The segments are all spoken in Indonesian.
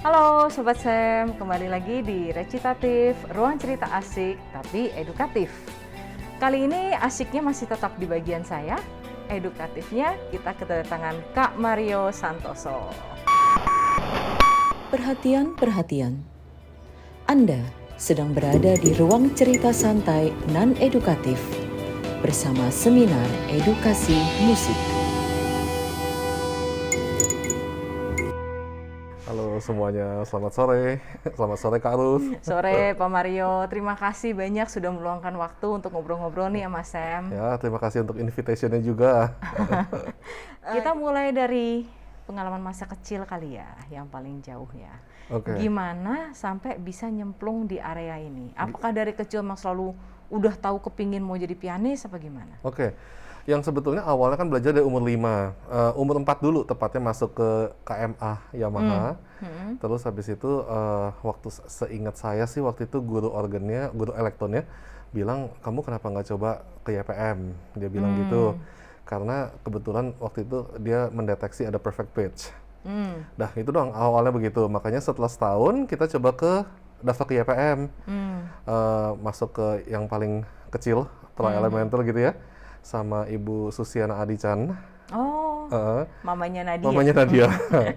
Halo Sobat Sam, kembali lagi di Recitatif, ruang cerita asik tapi edukatif. Kali ini asiknya masih tetap di bagian saya, edukatifnya kita kedatangan Kak Mario Santoso. Perhatian, perhatian. Anda sedang berada di ruang cerita santai non-edukatif bersama seminar edukasi musik. Halo semuanya, selamat sore. Selamat sore Kak Rus. Sore Pak Mario, terima kasih banyak sudah meluangkan waktu untuk ngobrol-ngobrol nih sama Sam. Ya, terima kasih untuk invitation-nya juga. Kita mulai dari pengalaman masa kecil kali ya, yang paling jauh ya. Oke. Gimana sampai bisa nyemplung di area ini? Apakah dari kecil memang selalu udah tahu kepingin mau jadi pianis apa gimana? Oke. Yang sebetulnya awalnya kan belajar dari umur 5. Umur 4 dulu tepatnya masuk ke KMA Yamaha. Terus habis itu waktu seingat saya sih waktu itu guru organnya, guru elektronnya bilang, "Kamu kenapa nggak coba ke YPM?" Dia bilang gitu. Karena kebetulan waktu itu dia mendeteksi ada perfect pitch. Dah itu doang awalnya begitu. Makanya setelah setahun kita coba daftar ke YPM. Masuk ke yang paling kecil, Tra Elemental gitu ya. Sama Ibu Susiana Adichan. Oh, mamanya Nadia. Mamanya Nadia.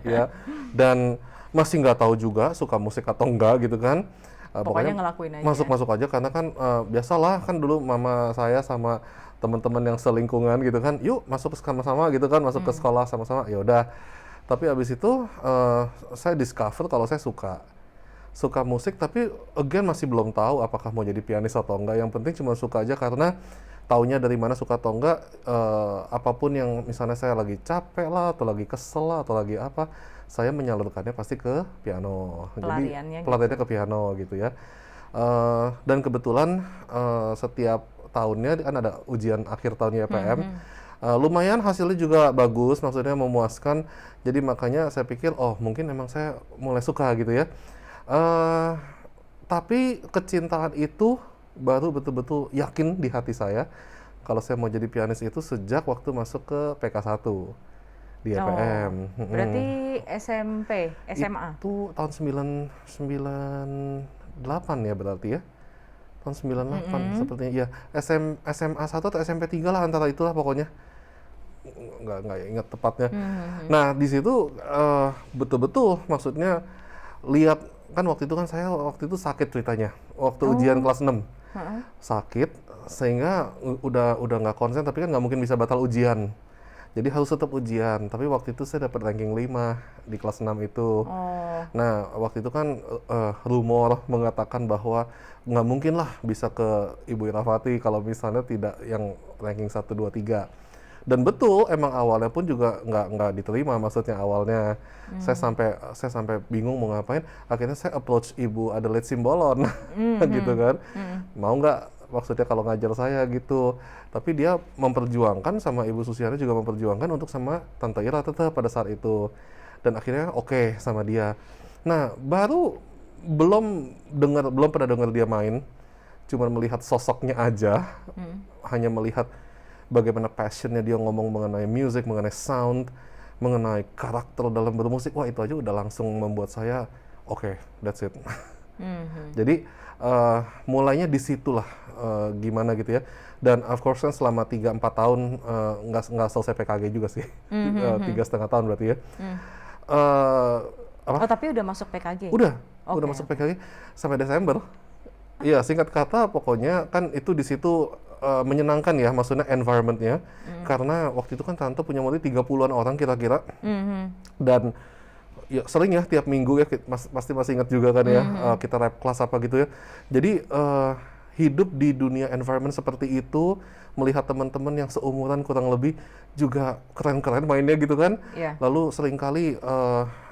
Ya. Dan masih nggak tahu juga suka musik atau enggak gitu kan. Pokoknya ngelakuin aja. Masuk kan kan biasalah kan dulu mama saya sama teman-teman yang selingkungan gitu kan, yuk masuk sama-sama gitu kan, masuk ke sekolah sama-sama. Ya udah. Tapi abis itu saya discover kalau saya suka musik, tapi again masih belum tahu apakah mau jadi pianis atau enggak. Yang penting cuma suka aja karena taunya dari mana suka atau enggak, apapun yang misalnya saya lagi capek lah, atau lagi kesel lah, atau lagi apa, saya menyalurkannya pasti ke piano. Pelariannya Jadi pelariannya ke piano gitu ya. Dan kebetulan setiap tahunnya kan ada ujian akhir tahun YPM. Lumayan hasilnya juga bagus, maksudnya memuaskan. Jadi makanya saya pikir, oh mungkin emang saya mulai suka gitu ya. Tapi kecintaan itu baru betul-betul yakin di hati saya kalau saya mau jadi pianis itu sejak waktu masuk ke PK1 di YPM. Berarti SMP, SMA? Itu tahun 98 ya berarti ya. Tahun 98 sepertinya. Ya, SMA 1 atau SMP 3 lah antara itulah pokoknya. Nggak ingat tepatnya. Nah, di situ betul-betul maksudnya lihat kan waktu itu kan saya waktu itu sakit ceritanya. Waktu ujian kelas 6. Sakit sehingga udah nggak konsen, tapi kan nggak mungkin bisa batal ujian, jadi harus tetap ujian. Tapi waktu itu saya dapat ranking 5 di kelas 6 itu. Nah waktu itu kan rumor mengatakan bahwa nggak mungkin lah bisa ke Ibu Irafati kalau misalnya tidak yang ranking 1, 2, 3. Dan betul emang awalnya pun juga nggak diterima, maksudnya awalnya saya sampai bingung mau ngapain. Akhirnya saya approach Ibu Adelaide Simbolon gitu kan, mau nggak maksudnya kalau ngajar saya gitu. Tapi dia memperjuangkan, sama Ibu Susiana juga memperjuangkan untuk sama Tante Ira tetap pada saat itu. Dan akhirnya oke sama dia. Nah baru belum pernah dengar dia main, cuma melihat sosoknya aja, hanya melihat bagaimana passionnya dia ngomong mengenai music, mengenai sound, mengenai karakter dalam bermusik. Wah itu aja udah langsung membuat saya oke, that's it. Jadi mulainya di situlah gimana gitu ya. Dan of course kan selama 3-4 tahun nggak selesai PKG juga sih. 3,5 tahun berarti ya. Tapi udah masuk PKG? Udah masuk PKG sampai Desember. Iya, singkat kata pokoknya kan itu di situ menyenangkan ya, maksudnya environment-nya. Karena waktu itu kan Tante punya murid 30-an orang kira-kira. Dan ya sering ya tiap minggu ya, pasti masih ingat juga kan ya, kita rap kelas apa gitu ya. Jadi hidup di dunia environment seperti itu, melihat teman-teman yang seumuran kurang lebih juga keren-keren mainnya gitu kan. Lalu seringkali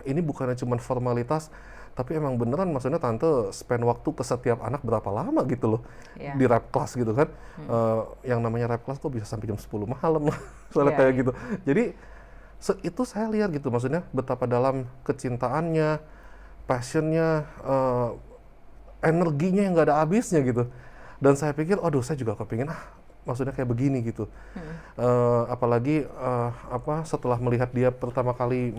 ini bukannya cuma formalitas, tapi emang beneran maksudnya Tante spend waktu ke setiap anak berapa lama gitu loh di rap class gitu kan. Yang namanya rap class kok bisa sampai jam 10 malam soalnya kayak gitu. Jadi itu saya lihat gitu, maksudnya betapa dalam kecintaannya, passionnya, energinya yang nggak ada habisnya gitu. Dan saya pikir, aduh saya juga kepingin maksudnya kayak begini gitu. Apalagi setelah melihat dia pertama kali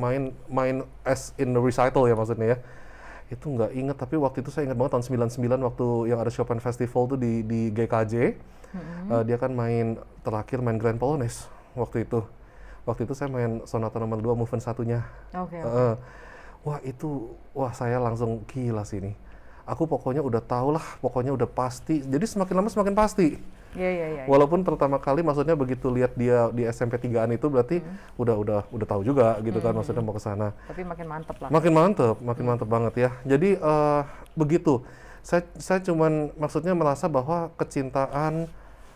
main as in the recital ya maksudnya ya. itu nggak inget, tapi waktu itu saya ingat banget tahun 99 waktu yang ada Chopin Festival tuh di GKJ. Dia kan terakhir main Grand Polonaise waktu itu. Waktu itu saya main Sonata nomor 2 movement satunya. Oke. Wah saya langsung gila sih ini. Aku pokoknya udah tahu lah, pokoknya udah pasti. Jadi semakin lama semakin pasti. Iya. Walaupun pertama kali maksudnya begitu lihat dia di SMP 3-an itu berarti udah tahu juga gitu kan maksudnya mau ke sana. Tapi makin mantep lah. Makin mantep banget ya. Jadi begitu. Saya cuman maksudnya merasa bahwa kecintaan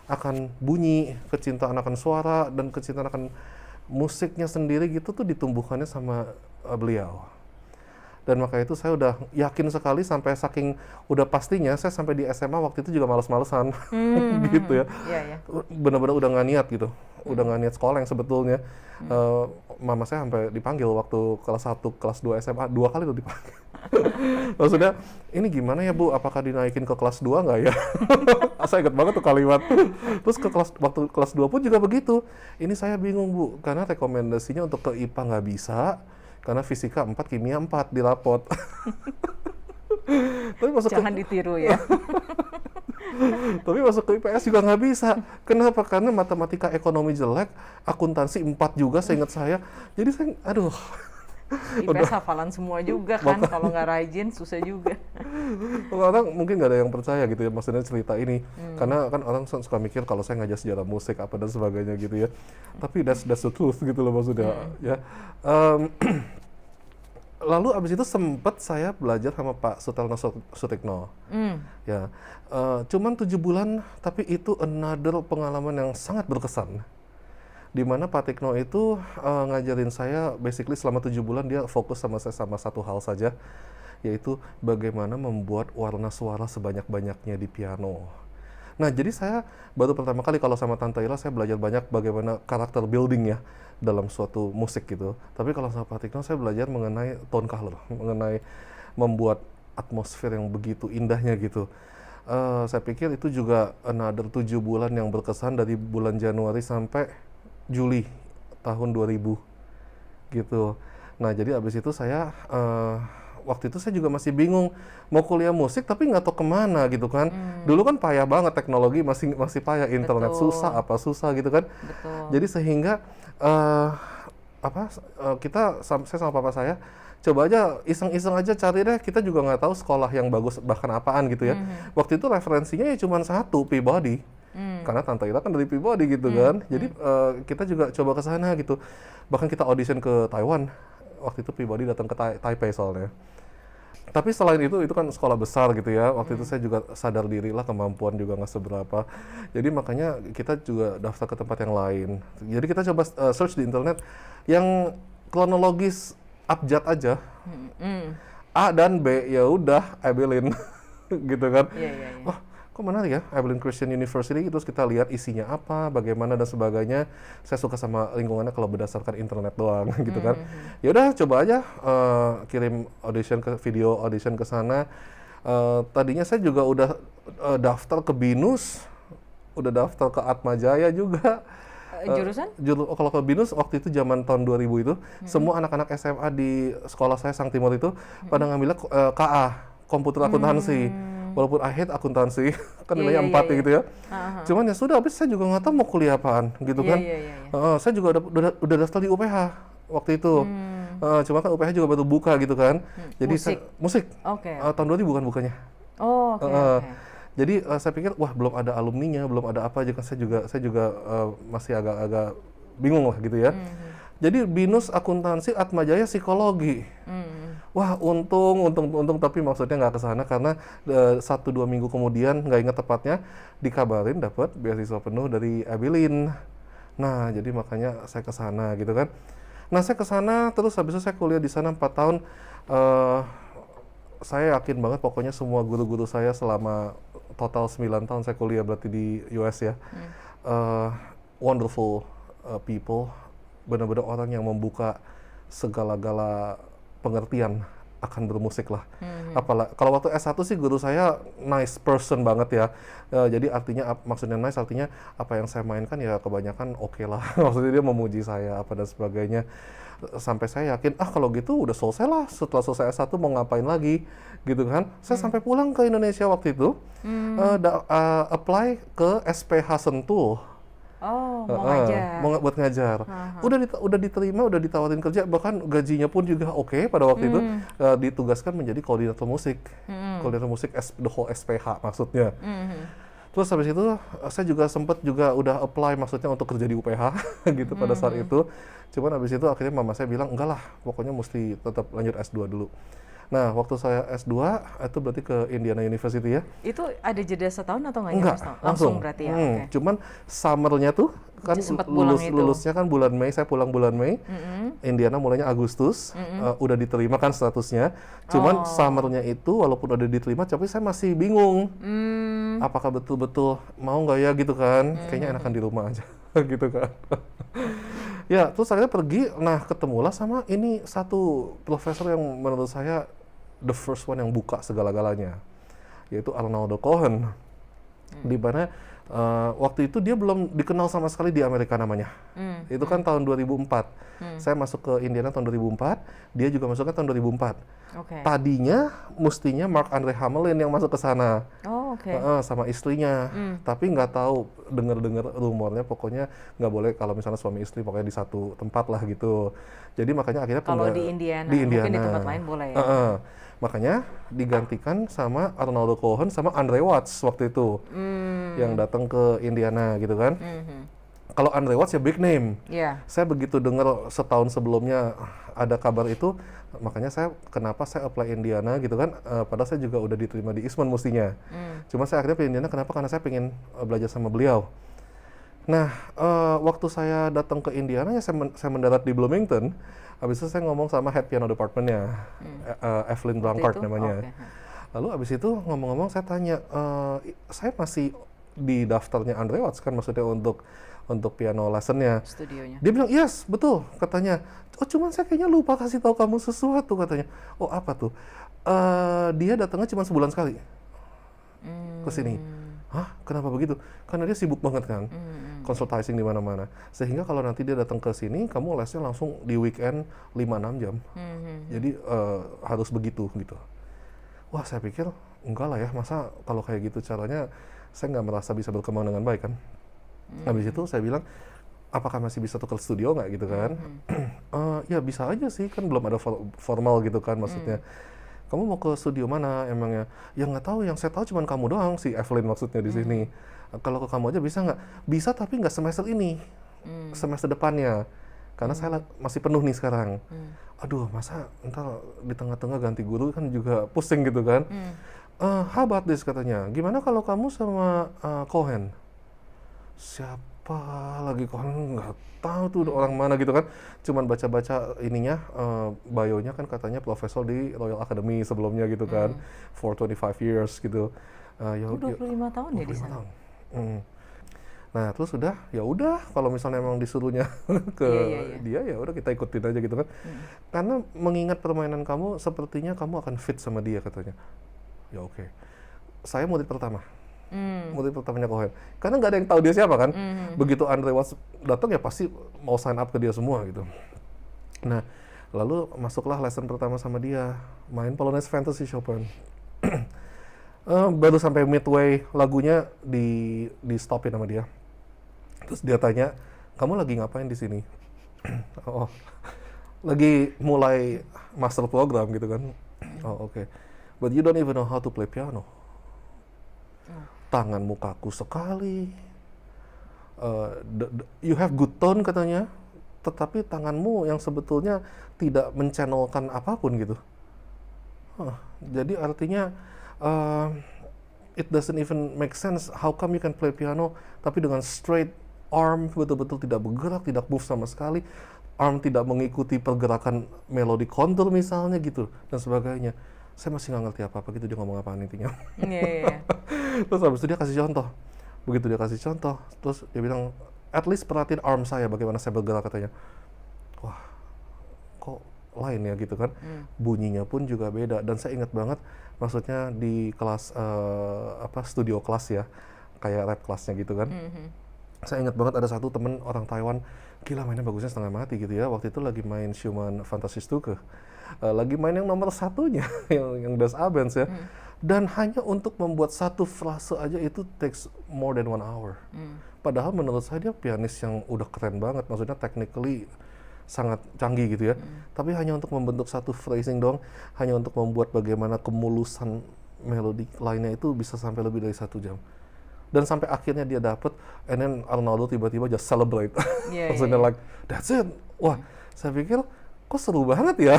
akan bunyi, kecintaan akan suara dan kecintaan akan musiknya sendiri gitu tuh ditumbuhkannya sama beliau. Dan maka itu saya udah yakin sekali sampai saking udah pastinya saya sampai di SMA waktu itu juga males-malesan gitu ya. Iya. Benar-benar udah nggak niat gitu, udah nggak niat sekolah yang sebetulnya. Mama saya sampai dipanggil waktu kelas 1, kelas 2 SMA 2 kali tuh dipanggil. Maksudnya ini gimana ya Bu, apakah dinaikin ke kelas 2 nggak ya? Saya ingat banget tuh kalimat. Terus waktu kelas 2 pun juga begitu. Ini saya bingung Bu, karena rekomendasinya untuk ke IPA nggak bisa, karena fisika 4, kimia 4 di rapot. Tapi Jangan ditiru ya. Tapi masuk ke IPS juga nggak bisa. Kenapa? Karena matematika ekonomi jelek, akuntansi 4 juga seingat saya. Jadi saya, aduh. IPS hafalan semua juga kan, kalau nggak rajin susah juga. Orang mungkin nggak ada yang percaya gitu ya, maksudnya cerita ini. Karena kan orang suka mikir kalau saya ngajar sejarah musik apa dan sebagainya gitu ya. Tapi that's the truth gitu loh maksudnya. Ya. Lalu abis itu sempet saya belajar sama Pak Sutelno Sutikno. Ya, cuman 7 bulan, tapi itu another pengalaman yang sangat berkesan. Di mana Pak Tikno itu ngajarin saya, basically selama 7 bulan dia fokus sama saya sama satu hal saja, yaitu bagaimana membuat warna suara sebanyak-banyaknya di piano. Nah, jadi saya baru pertama kali kalau sama Tante Ira saya belajar banyak bagaimana karakter building ya dalam suatu musik gitu. Tapi kalau sama Pak Tikno saya belajar mengenai tone color, mengenai membuat atmosfer yang begitu indahnya gitu. Saya pikir itu juga another 7 bulan yang berkesan dari bulan Januari sampai Juli tahun 2000 gitu. Nah, jadi abis itu saya waktu itu saya juga masih bingung mau kuliah musik tapi nggak tahu kemana gitu kan. Dulu kan payah banget teknologi, masih payah, internet susah gitu kan. Betul. Jadi sehingga saya sama papa saya coba aja iseng-iseng aja cari deh, kita juga nggak tahu sekolah yang bagus bahkan apaan gitu ya. Waktu itu referensinya ya cuma satu, Peabody. Karena Tante Ira kan dari Peabody gitu kan. Jadi kita juga coba ke sana gitu. Bahkan kita audition ke Taiwan. Waktu itu Peabody datang ke Taipei soalnya. Tapi selain itu kan sekolah besar gitu ya. Waktu itu saya juga sadar diri lah, kemampuan juga nggak seberapa. Jadi makanya kita juga daftar ke tempat yang lain. Jadi kita coba search di internet yang kronologis abjad aja. A dan B ya udah Abilene gitu kan. Iya. Oh, kok menarik ya, Abilene Christian University. Terus kita lihat isinya apa, bagaimana dan sebagainya. Saya suka sama lingkungannya kalau berdasarkan internet doang gitu kan. Ya udah coba aja kirim video audition ke sana. Tadinya saya juga udah daftar ke BINUS, udah daftar ke Atmajaya juga. Jurusan? Kalau ke BINUS waktu itu zaman tahun 2000 itu, semua anak-anak SMA di sekolah saya Sang Timur itu pada ngambilnya KA, komputer akuntansi. Walaupun I hate akuntansi, kan nilainya 4 gitu ya. Cuman ya sudah, habis saya juga nggak tahu mau kuliah apaan gitu kan. Saya juga udah daftar di UPH waktu itu. Cuma kan UPH juga baru buka gitu kan. Jadi musik. Tahun 2000 bukan bukanya. Jadi saya pikir wah belum ada alumninya, belum ada apa aja kan, saya juga masih agak bingung lah gitu ya. Jadi BINUS akuntansi, Atmajaya psikologi. Wah untung tapi maksudnya nggak ke sana karena 1-2 minggu kemudian, nggak ingat tepatnya, dikabarin dapat beasiswa penuh dari Abilene. Nah jadi makanya saya ke sana gitu kan. Nah saya ke sana terus habis itu saya kuliah di sana 4 tahun. Saya yakin banget pokoknya semua guru-guru saya selama total 9 tahun saya kuliah berarti di US ya. Wonderful people, benar-benar orang yang membuka segala-gala pengertian akan bermusik lah. Apalagi kalau waktu S1 sih guru saya nice person banget ya. Jadi artinya maksudnya nice artinya apa yang saya mainkan ya kebanyakan oke lah. Maksudnya dia memuji saya apa dan sebagainya. Sampai saya yakin kalau gitu udah selesai lah, setelah selesai S1 mau ngapain lagi gitu kan. Saya sampai pulang ke Indonesia waktu itu apply ke SPH Sentul. Oh, mau ngajar. Buat ngajar. Udah diterima, udah ditawarin kerja, bahkan gajinya pun juga oke pada waktu itu. Ditugaskan menjadi koordinator musik. Koordinator musik the whole SPH maksudnya. Terus habis itu saya juga sempat juga udah apply maksudnya untuk kerja di UPH gitu pada saat itu. Cuman habis itu akhirnya mama saya bilang enggak lah, pokoknya mesti tetap lanjut S2 dulu. Nah, waktu saya S2 itu berarti ke Indiana University ya. Itu ada jeda setahun atau nggak? Enggak, langsung berarti ya. Oke. Cuman summernya tuh kan Sempat pulang lulusnya kan bulan Mei, saya pulang bulan Mei. Indiana mulainya Agustus, udah diterima kan statusnya. Cuman summernya itu walaupun udah diterima, tapi saya masih bingung. Apakah betul-betul mau nggak ya gitu kan? Kayaknya enakan di rumah aja gitu kan. Ya, terus akhirnya pergi, nah ketemulah sama ini satu profesor yang menurut saya the first one yang buka segala-galanya, yaitu Arnaldo Cohen. Di mana waktu itu dia belum dikenal sama sekali di Amerika namanya. Itu kan tahun 2004. Saya masuk ke Indiana tahun 2004, dia juga masuknya tahun 2004. Tadinya mestinya Mark Andre Hamelin yang masuk ke sana. Sama istrinya. Tapi nggak tahu, dengar-dengar rumornya pokoknya nggak boleh kalau misalnya suami istri pokoknya di satu tempat lah gitu. Jadi makanya akhirnya kalau di Indiana, mungkin di tempat lain boleh ya. Makanya digantikan sama Arnaldo Cohen sama Andre Watts waktu itu yang datang ke Indiana gitu kan. Kalau Andre Watts ya big name. Saya begitu dengar setahun sebelumnya ada kabar itu, makanya kenapa saya apply Indiana gitu kan. Padahal saya juga udah diterima di Eastman mestinya. Cuma saya akhirnya pilih Indiana kenapa? Karena saya pengen belajar sama beliau. Nah, waktu saya datang ke Indiana ya saya mendarat di Bloomington. Habis itu saya ngomong sama head piano departmentnya, Evelyn Blancard namanya. Lalu habis itu ngomong-ngomong saya tanya, saya masih di daftarnya Andre Watts kan maksudnya untuk piano lessonnya. Studionya. Dia bilang yes betul katanya. Oh cuman saya kayaknya lupa kasih tahu kamu sesuatu katanya. Oh apa tuh? Dia datangnya cuma sebulan sekali ke sini. Hah? Kenapa begitu? Karena dia sibuk banget kan, consulting di mana-mana. Sehingga kalau nanti dia datang ke sini, kamu lesnya langsung di weekend 5-6 jam. Jadi harus begitu gitu. Wah saya pikir enggak lah ya, masa kalau kayak gitu caranya saya nggak merasa bisa berkembang dengan baik kan. Habis itu saya bilang, apakah masih bisa tukar studio nggak gitu kan? Ya bisa aja sih, kan belum ada formal gitu kan maksudnya. Kamu mau ke studio mana emangnya? Ya nggak tahu, yang saya tahu cuma kamu doang, si Evelyn maksudnya di sini. Kalau ke kamu aja bisa nggak? Bisa tapi nggak semester ini, semester depannya. Karena saya masih penuh nih sekarang. Aduh masa ntar di tengah-tengah ganti guru kan juga pusing gitu kan. How about this katanya, gimana kalau kamu sama Cohen? Siapa lagi Cohen? Nggak tahu tuh orang mana gitu kan. Cuman baca-baca ininya, bio-nya kan katanya profesor di Royal Academy sebelumnya gitu kan, for 25 years gitu. 25 tahun ya di sana. Nah terus ya udah kalau misalnya emang disuruhnya ke dia ya udah kita ikutin aja gitu kan. Karena mengingat permainan kamu sepertinya kamu akan fit sama dia katanya. Ya oke. Saya murid pertama. Murid pertamanya Cohen. Karena nggak ada yang tahu dia siapa kan. Begitu Andre Watts datang ya pasti mau sign up ke dia semua gitu. Nah, lalu masuklah lesson pertama sama dia, main Polonaise Fantasy Chopin. Baru sampai midway lagunya di stopin sama dia. Terus dia tanya, "Kamu lagi ngapain di sini?" Oh, lagi mulai master program gitu kan. Oh, oke. But you don't even know how to play piano. Tanganmu kaku sekali. You have good tone katanya, tetapi tanganmu yang sebetulnya tidak menchannelkan apapun gitu. Jadi artinya it doesn't even make sense how come you can play piano tapi dengan straight arm, betul-betul tidak bergerak, tidak move sama sekali, arm tidak mengikuti pergerakan melodi kontur misalnya gitu dan sebagainya. Saya masih nggak ngerti apa-apa gitu dia ngomong apaan intinya. Terus habis itu dia kasih contoh. Begitu dia kasih contoh, terus dia bilang, at least perhatiin arm saya bagaimana saya bergerak katanya. Wah, kok lain ya gitu kan. Bunyinya pun juga beda, dan saya ingat banget maksudnya di kelas studio kelas ya, kayak rap kelasnya gitu kan. Saya ingat banget ada satu temen orang Taiwan, gila mainnya bagusnya setengah mati gitu ya. Waktu itu lagi main Schumann Fantasistuke, lagi main yang nomor satunya, yang Das Abends ya. Dan hanya untuk membuat satu frase aja itu takes more than 1 hour. Padahal menurut saya dia pianis yang udah keren banget, maksudnya technically sangat canggih gitu ya. Tapi hanya untuk membentuk satu phrasing doang, hanya untuk membuat bagaimana kemulusan melodi lainnya itu bisa sampai lebih dari 1 jam. Dan sampai akhirnya dia dapet, and then Arnaldo tiba-tiba just celebrate. Maksudnya like, that's it. Wah, saya pikir kok seru banget ya.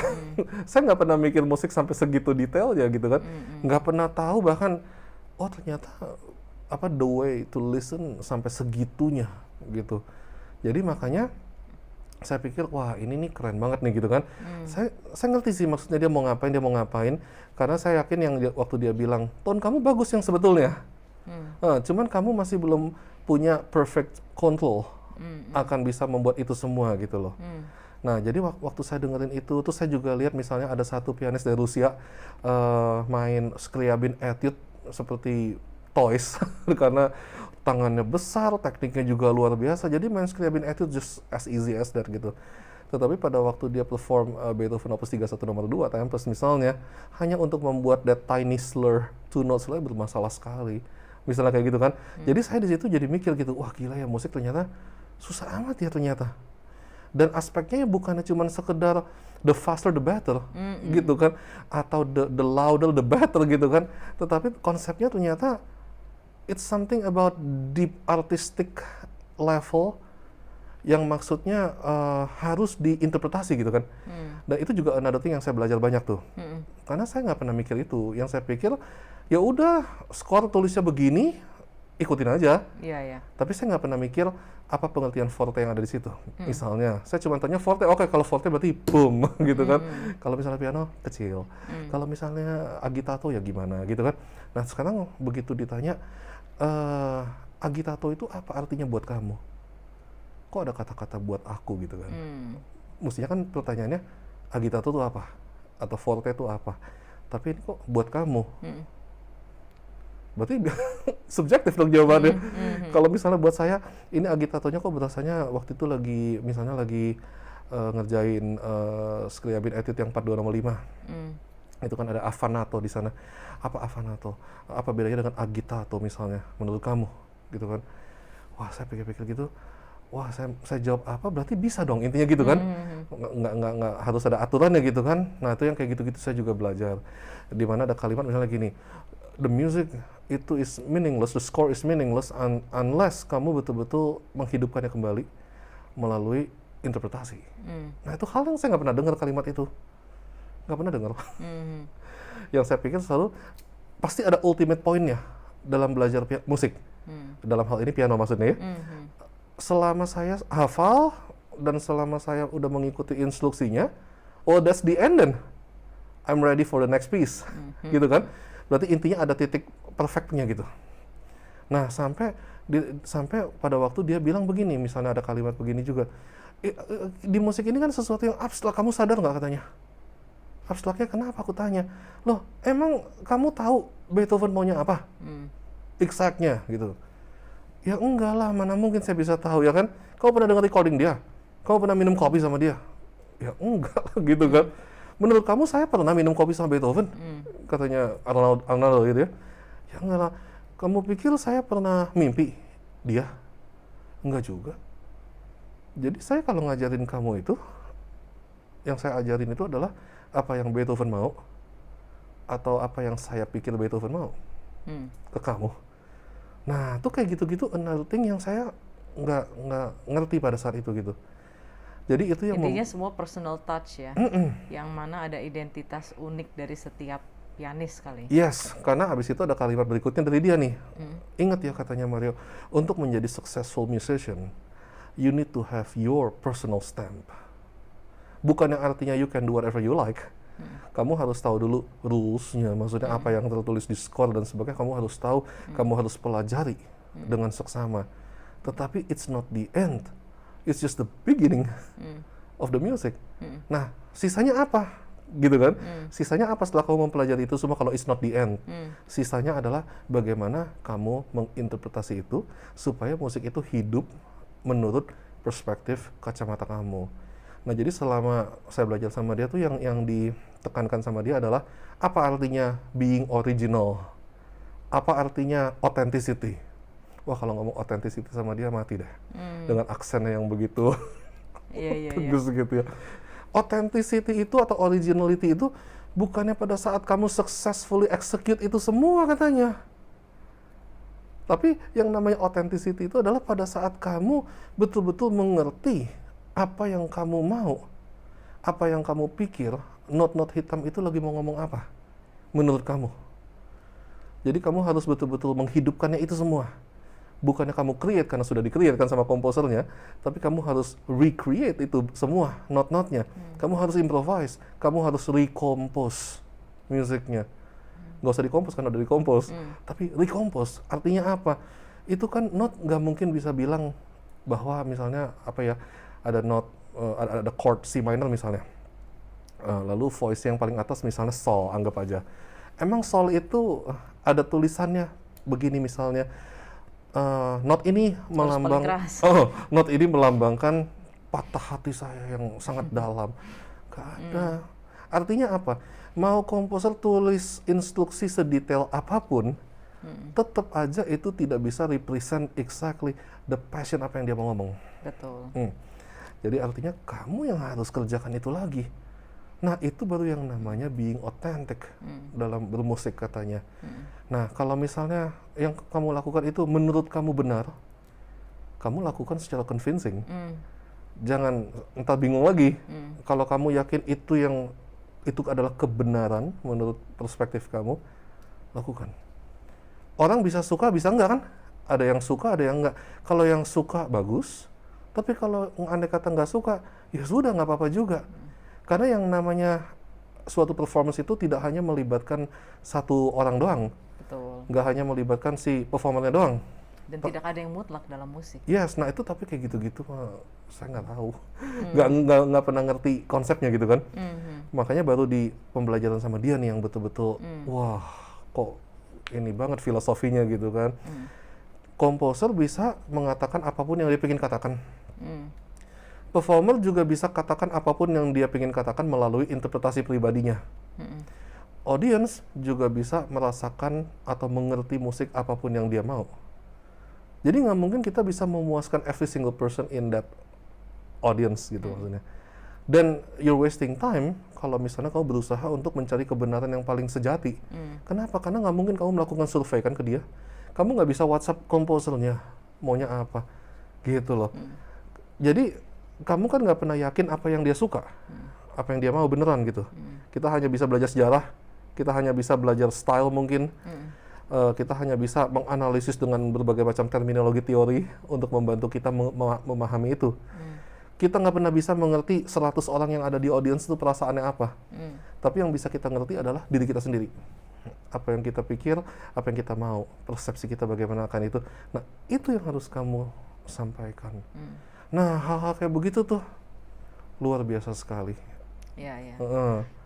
Saya nggak pernah mikir musik sampai segitu detailnya gitu kan. Nggak pernah tahu bahkan, oh ternyata the way to listen sampai segitunya gitu. Jadi makanya saya pikir, wah ini nih keren banget nih gitu kan. Saya ngerti sih maksudnya dia mau ngapain. Karena saya yakin yang waktu dia bilang, tone kamu bagus yang sebetulnya. Cuman kamu masih belum punya perfect control akan bisa membuat itu semua gitu loh. Nah, jadi waktu saya dengerin itu, terus saya juga lihat misalnya ada satu pianis dari Rusia main Scriabin Etude seperti toys karena tangannya besar, tekniknya juga luar biasa. Jadi main Scriabin Etude just as easy as that gitu. Tetapi pada waktu dia perform Beethoven Opus 31 nomor 2 Tempest misalnya, hanya untuk membuat that tiny slur, 2 notes slur bermasalah sekali. Misalnya kayak gitu kan. Jadi saya di situ jadi mikir gitu, wah gila ya musik ternyata susah amat ya ternyata. Dan aspeknya bukannya cuma sekedar the faster the better gitu kan, atau the louder the better gitu kan, tetapi konsepnya ternyata it's something about deep artistic level yang maksudnya harus diinterpretasi gitu kan. Dan itu juga another thing yang saya belajar banyak tuh. Karena saya nggak pernah mikir itu. Yang saya pikir ya udah skor tulisnya begini, ikutin aja. Tapi saya nggak pernah mikir apa pengertian forte yang ada di situ. Misalnya, saya cuma tanya forte, oke, kalau forte berarti boom gitu kan. Kalau misalnya piano kecil, kalau misalnya agitato ya gimana gitu kan. Nah sekarang begitu ditanya, agitato itu apa artinya buat kamu? Kok ada kata-kata buat aku gitu kan? Mestinya kan pertanyaannya, agitato itu apa? Atau forte itu apa? Tapi ini kok buat kamu? Berarti subjektif dong jawabannya. Kalau misalnya buat saya, ini agitatonya kok berasanya waktu itu lagi ngerjain Scriabin Etude yang 42 nomor 5. Itu kan ada affanato di sana. Apa affanato? Apa bedanya dengan agitato misalnya menurut kamu? Gitu kan. Wah, saya pikir-pikir gitu. Wah, saya jawab apa? Berarti bisa dong intinya gitu kan. Nggak harus ada aturannya gitu kan. Nah, itu yang kayak gitu-gitu saya juga belajar. Di mana ada kalimat misalnya gini, the music itu is meaningless, the score is meaningless unless kamu betul-betul menghidupkannya kembali melalui interpretasi. Nah itu hal yang saya nggak pernah dengar kalimat itu, nggak pernah dengar. Yang saya pikir selalu pasti ada ultimate point-nya dalam belajar musik. Dalam hal ini piano maksudnya ya. Selama saya hafal dan selama saya udah mengikuti instruksinya, oh that's the end then, I'm ready for the next piece, gitu kan. Berarti intinya ada titik perfectnya gitu. Nah, sampai pada waktu dia bilang begini, misalnya ada kalimat begini juga. Di musik ini kan sesuatu yang abstrak, kamu sadar nggak katanya? Abstraknya kenapa aku tanya? Loh, emang kamu tahu Beethoven maunya apa? Exactnya gitu. Ya enggak lah, mana mungkin saya bisa tahu ya kan? Kau pernah dengar recording dia? Kau pernah minum kopi sama dia? Ya enggak gitu kan. Menurut kamu saya pernah minum kopi sama Beethoven? Katanya Arnaldo gitu ya. Ya enggak lah. Kamu pikir saya pernah mimpi dia? Enggak juga. Jadi saya kalau ngajarin kamu itu, yang saya ajarin itu adalah apa yang Beethoven mau atau apa yang saya pikir Beethoven mau ke kamu. Nah, itu kayak gitu-gitu another thing yang saya nggak ngerti pada saat itu gitu. Jadi itu yang intinya semua personal touch ya, yang mana ada identitas unik dari setiap pianis kali. Yes, karena habis itu ada kalimat berikutnya dari dia nih. Ingat ya katanya Mario, untuk menjadi successful musician, you need to have your personal stamp. Bukan yang artinya you can do whatever you like. Kamu harus tahu dulu rules-nya, maksudnya apa yang tertulis di score dan sebagainya, kamu harus tahu, kamu harus pelajari dengan seksama. Tetapi it's not the end. It's just the beginning of the music. Nah, sisanya apa? Gitu kan? Sisanya apa setelah kamu mempelajari itu semua kalau it's not the end? Sisanya adalah bagaimana kamu menginterpretasi itu supaya musik itu hidup menurut perspektif kacamata kamu. Nah, jadi selama saya belajar sama dia tuh yang ditekankan sama dia adalah apa artinya being original? Apa artinya authenticity? Wah, kalau ngomong authenticity sama dia mati deh. Dengan aksennya yang begitu tegas gitu ya. Authenticity itu atau originality itu bukannya pada saat kamu successfully execute itu semua katanya. Tapi yang namanya authenticity itu adalah pada saat kamu betul-betul mengerti apa yang kamu mau, apa yang kamu pikir, not hitam itu lagi mau ngomong apa menurut kamu. Jadi kamu harus betul-betul menghidupkannya itu semua. Bukannya kamu create karena sudah di-create kan sama komposernya, tapi kamu harus recreate itu semua not-notnya. Kamu harus improvise, kamu harus recompose musiknya. Nggak usah dikompos kan udah dikompos, tapi recompose artinya apa? Itu kan not nggak mungkin bisa bilang bahwa misalnya apa ya, ada not ada chord C minor misalnya, lalu voice yang paling atas misalnya sol, anggap aja. Emang sol itu ada tulisannya begini misalnya. Not ini not ini melambangkan patah hati saya yang sangat dalam. Gak ada. Artinya apa? Mau komposer tulis instruksi sedetail apapun, tetap aja itu tidak bisa represent exactly the passion apa yang dia mau ngomong. Betul. Jadi artinya kamu yang harus kerjakan itu lagi. Nah, itu baru yang namanya being authentic dalam bermusik katanya. Nah, kalau misalnya yang kamu lakukan itu menurut kamu benar, kamu lakukan secara convincing. Jangan entar bingung lagi. Kalau kamu yakin itu adalah kebenaran menurut perspektif kamu, lakukan. Orang bisa suka, bisa enggak kan? Ada yang suka, ada yang enggak. Kalau yang suka, bagus. Tapi kalau andai kata enggak suka, ya sudah, nggak apa-apa juga. Karena yang namanya suatu performance itu tidak hanya melibatkan satu orang doang. Betul. Nggak hanya melibatkan si performernya doang. Dan tidak ada yang mutlak dalam musik. Yes, nah itu tapi kayak gitu-gitu saya nggak tahu. Nggak pernah ngerti konsepnya gitu kan. Makanya baru di pembelajaran sama dia nih yang betul-betul, wah kok ini banget filosofinya gitu kan. Komposer bisa mengatakan apapun yang dia ingin katakan. Performer juga bisa katakan apapun yang dia ingin katakan melalui interpretasi pribadinya. Audience juga bisa merasakan atau mengerti musik apapun yang dia mau. Jadi nggak mungkin kita bisa memuaskan every single person in that audience gitu maksudnya. Dan you're wasting time kalau misalnya kamu berusaha untuk mencari kebenaran yang paling sejati. Kenapa? Karena nggak mungkin kamu melakukan survei kan ke dia. Kamu nggak bisa WhatsApp komposernya maunya apa, gitu loh. Jadi kamu kan nggak pernah yakin apa yang dia suka, apa yang dia mau beneran gitu. Kita hanya bisa belajar sejarah, kita hanya bisa belajar style mungkin, kita hanya bisa menganalisis dengan berbagai macam terminologi teori untuk membantu kita memahami itu. Kita nggak pernah bisa mengerti 100 orang yang ada di audience itu perasaannya apa. Tapi yang bisa kita ngerti adalah diri kita sendiri. Apa yang kita pikir, apa yang kita mau, persepsi kita bagaimana akan itu. Nah, itu yang harus kamu sampaikan. Nah, hal-hal kayak begitu tuh luar biasa sekali. Ya, ya.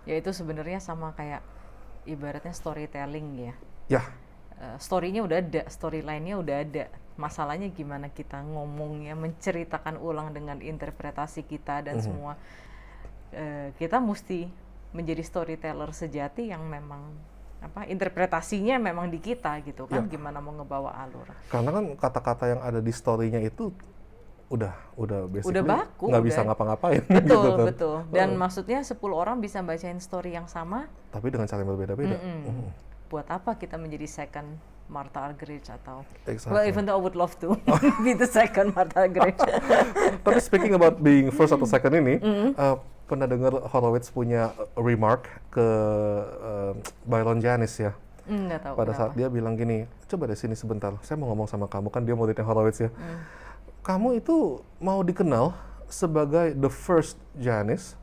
Ya itu sebenarnya sama kayak ibaratnya storytelling ya. Ya. Story-nya udah ada, storyline-nya udah ada. Masalahnya gimana kita ngomongnya, menceritakan ulang dengan interpretasi kita dan semua. Kita mesti menjadi storyteller sejati yang memang interpretasinya memang di kita gitu kan, gimana mau ngebawa alur. Karena kan kata-kata yang ada di story-nya itu udah basically udah baku, nggak bisa ngapa-ngapain. Betul, gitu kan. betul. Dan maksudnya 10 orang bisa bacain story yang sama, tapi dengan cara yang berbeda-beda. Buat apa kita menjadi second Martha Argerich atau Exactly. well, even though I would love to be the second Martha Argerich. Tapi speaking about being first atau second ini, pernah dengar Horowitz punya remark ke Byron Janis ya? Nggak tahu. Pada saat dia bilang gini, coba deh sini sebentar, saya mau ngomong sama kamu, kan dia muridnya Horowitz ya. Kamu itu mau dikenal sebagai the first Janis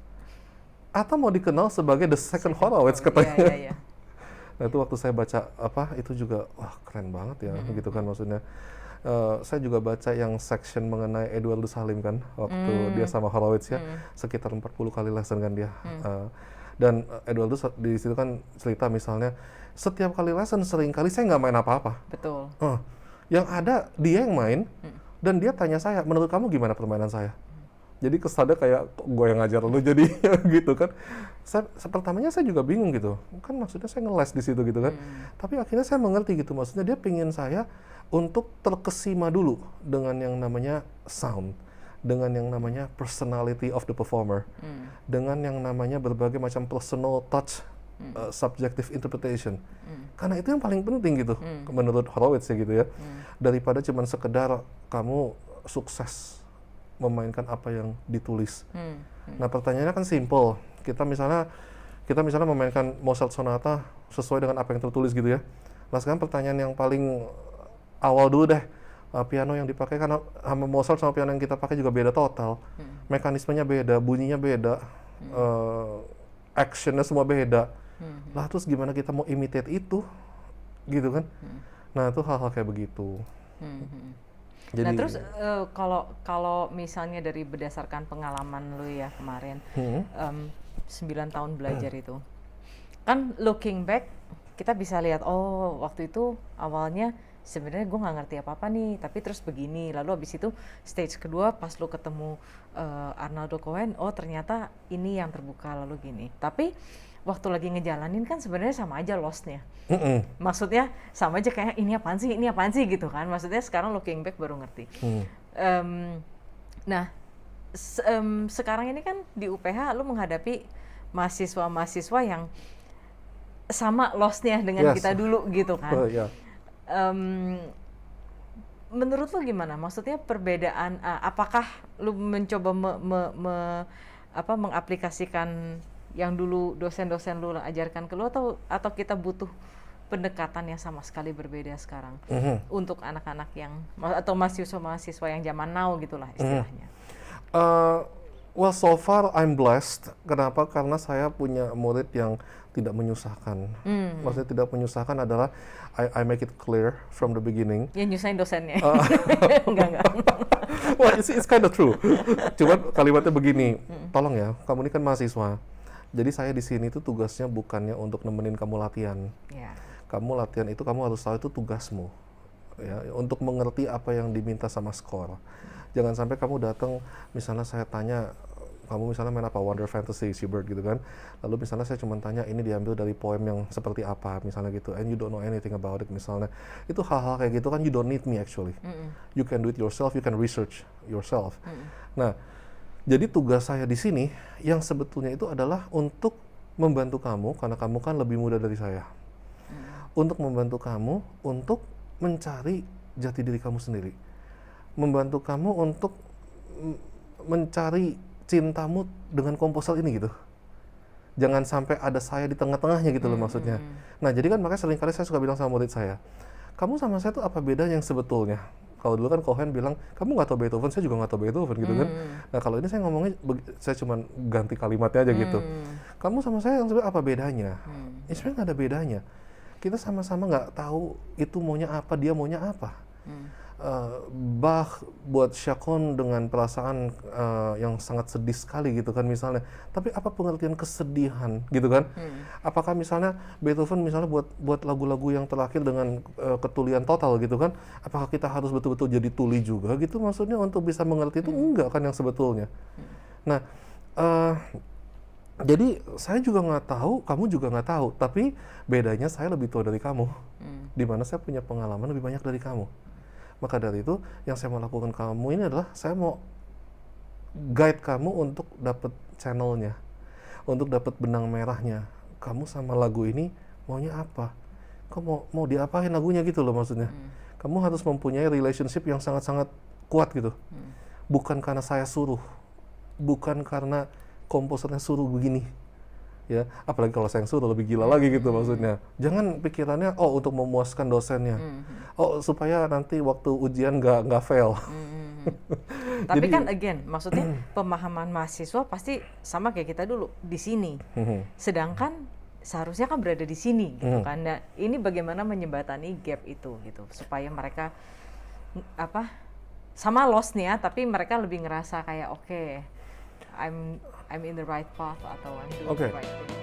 atau mau dikenal sebagai the second Horowitz katanya. Iya. Nah itu waktu saya baca itu juga wah keren banget ya gitu kan maksudnya. Saya juga baca yang section mengenai Eduardus Salim kan, waktu dia sama Horowitz ya, sekitar 40 kali lesson kan dia. Dan Eduardus di situ kan cerita misalnya, setiap kali lesson seringkali saya nggak main apa-apa. Betul. Yang ada dia yang main, dan dia tanya saya, menurut kamu gimana permainan saya? Jadi kesannya kayak gue yang ngajar lu jadi gitu kan. Pertamanya saya juga bingung gitu. Kan maksudnya saya ngeles di situ gitu kan. Tapi akhirnya saya mengerti gitu. Maksudnya dia pingin saya untuk terkesima dulu dengan yang namanya sound, dengan yang namanya personality of the performer, dengan yang namanya berbagai macam personal touch, subjective interpretation. Karena itu yang paling penting gitu menurut Horowitz ya gitu ya. Daripada cuman sekedar kamu sukses memainkan apa yang ditulis. Nah pertanyaannya kan simple. Kita misalnya memainkan Mozart sonata sesuai dengan apa yang tertulis gitu ya. Nah sekarang pertanyaan yang paling awal dulu deh, piano yang dipakai kan sama Mozart sama piano yang kita pakai juga beda total. Mekanismenya beda, bunyinya beda, actionnya semua beda. Lah terus gimana kita mau imitate itu, gitu kan? Nah itu hal-hal kayak begitu. Jadi, nah terus kalau misalnya dari berdasarkan pengalaman lu ya kemarin, 9 tahun belajar itu, kan looking back kita bisa lihat, oh waktu itu awalnya sebenarnya gue nggak ngerti apa-apa nih, tapi terus begini, lalu abis itu stage kedua pas lu ketemu Arnaldo Cohen, oh ternyata ini yang terbuka lalu gini, tapi waktu lagi ngejalanin kan sebenarnya sama aja lost-nya. Maksudnya sama aja kayak ini apaan sih gitu kan. Maksudnya sekarang looking back baru ngerti. Nah, sekarang ini kan di UPH lu menghadapi mahasiswa-mahasiswa yang sama lost-nya dengan kita dulu gitu kan. Menurut lu gimana? Maksudnya perbedaan, apakah lu mencoba mengaplikasikan yang dulu dosen-dosen lu ajarkan ke lu, atau kita butuh pendekatan yang sama sekali berbeda sekarang untuk anak-anak yang atau mahasiswa yang zaman now gitulah istilahnya. Well so far I'm blessed. Kenapa? Karena saya punya murid yang tidak menyusahkan. Maksudnya tidak menyusahkan adalah I make it clear from the beginning. Yang nyusahin dosennya. Enggak. Well, it's kind of true. Cuman kalimatnya begini, tolong ya, kamu ini kan mahasiswa. Jadi saya di sini tuh tugasnya bukannya untuk nemenin kamu latihan. Kamu latihan itu kamu harus tahu itu tugasmu. Ya, untuk mengerti apa yang diminta sama skor. Jangan sampai kamu datang, misalnya saya tanya, kamu misalnya main apa, Wonder Fantasy, Schubert gitu kan. Lalu misalnya saya cuma tanya, ini diambil dari poem yang seperti apa, misalnya gitu. And you don't know anything about it misalnya. Itu hal-hal kayak gitu kan, you don't need me actually. You can do it yourself, you can research yourself. Nah, jadi tugas saya di sini yang sebetulnya itu adalah untuk membantu kamu, karena kamu kan lebih muda dari saya. Untuk membantu kamu untuk mencari jati diri kamu sendiri. Membantu kamu untuk mencari cintamu dengan komposer ini gitu. Jangan sampai ada saya di tengah-tengahnya gitu loh maksudnya. Nah jadi kan makanya seringkali saya suka bilang sama murid saya, kamu sama saya tuh apa bedanya yang sebetulnya? Kalau dulu kan Cohen bilang, kamu nggak tahu Beethoven, saya juga nggak tahu Beethoven gitu kan. Nah kalau ini saya ngomongnya, saya cuma ganti kalimatnya aja gitu. Kamu sama saya yang sebenarnya apa bedanya? Ya sebenarnya nggak ada bedanya. Kita sama-sama nggak tahu itu maunya apa, dia maunya apa. Bach buat Chaconne dengan perasaan yang sangat sedih sekali gitu kan misalnya. Tapi apa pengertian kesedihan gitu kan? Apakah misalnya Beethoven misalnya buat lagu-lagu yang terakhir dengan ketulian total gitu kan? Apakah kita harus betul-betul jadi tuli juga gitu maksudnya untuk bisa mengerti itu? Enggak kan yang sebetulnya. Nah, jadi saya juga nggak tahu, kamu juga nggak tahu. Tapi bedanya saya lebih tua dari kamu. Dimana saya punya pengalaman lebih banyak dari kamu. Maka dari itu, yang saya mau lakukan kamu ini adalah saya mau guide kamu untuk dapat channelnya, untuk dapat benang merahnya. Kamu sama lagu ini maunya apa? Kamu mau diapain lagunya gitu loh maksudnya. Kamu harus mempunyai relationship yang sangat-sangat kuat gitu. Bukan karena saya suruh, bukan karena komposernya suruh begini. Ya, apalagi kalau saya yang suruh lebih gila lagi gitu maksudnya. Jangan pikirannya untuk memuaskan dosennya. Supaya nanti waktu ujian nggak fail. Tapi kan again, maksudnya pemahaman mahasiswa pasti sama kayak kita dulu di sini. Sedangkan seharusnya kan berada di sini gitu kan. Nah, ini bagaimana menjembatani gap itu gitu supaya mereka sama lost nih ya, tapi mereka lebih ngerasa kayak oke, I'm in the right path atau I'm doing Oke. the right thing.